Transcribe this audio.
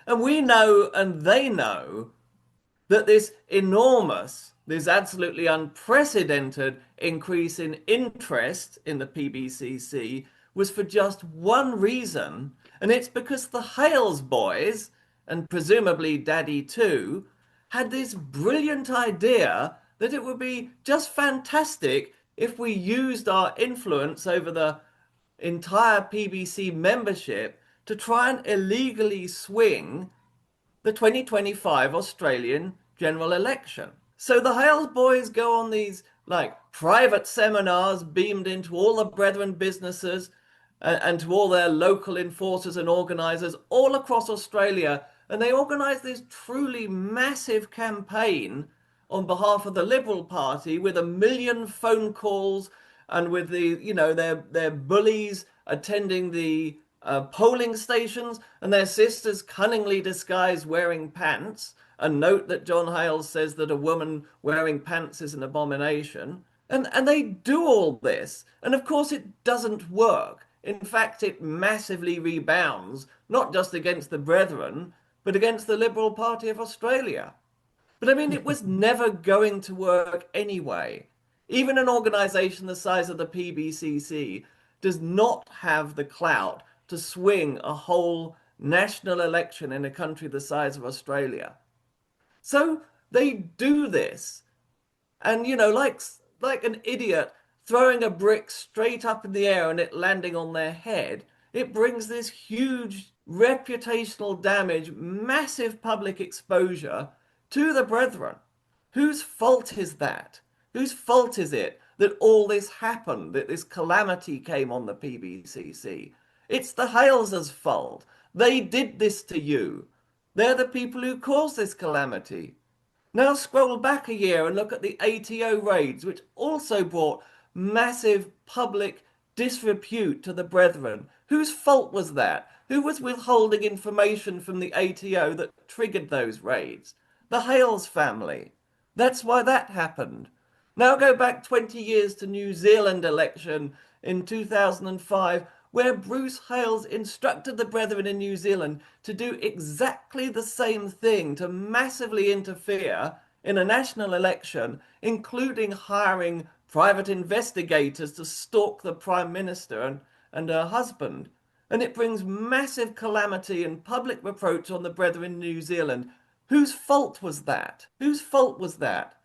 And we know and they know that this absolutely unprecedented increase in interest in the PBCC was for just one reason, and it's because the Hales boys, and presumably Daddy too, had this brilliant idea that it would be just fantastic if we used our influence over the entire PBC membership to try and illegally swing the 2025 Australian general election. So the Hales boys go on these like private seminars beamed into all the Brethren businesses and to all their local enforcers and organisers all across Australia. And they organise this truly massive campaign on behalf of the Liberal Party with 1 million phone calls and with their bullies attending the polling stations and their sisters cunningly disguised wearing pants. And note that John Hales says that a woman wearing pants is an abomination. And they do all this. And of course, it doesn't work. In fact, it massively rebounds, not just against the Brethren, but against the Liberal Party of Australia. But I mean, it was never going to work anyway. Even an organization the size of the PBCC does not have the clout to swing a whole national election in a country the size of Australia. So they do this. And, like an idiot throwing a brick straight up in the air and it landing on their head, it brings this huge reputational damage, massive public exposure to the Brethren. Whose fault is that? Whose fault is it that all this happened, that this calamity came on the PBCC? It's the Haleses' fault. They did this to you. They're the people who caused this calamity. Now scroll back a year and look at the ATO raids, which also brought massive public disrepute to the Brethren. Whose fault was that? Who was withholding information from the ATO that triggered those raids? The Hales family. That's why that happened. Now go back 20 years to New Zealand election in 2005, where Bruce Hales instructed the Brethren in New Zealand to do exactly the same thing, to massively interfere in a national election, including hiring private investigators to stalk the Prime Minister and her husband. And it brings massive calamity and public reproach on the Brethren in New Zealand. Whose fault was that? Whose fault was that?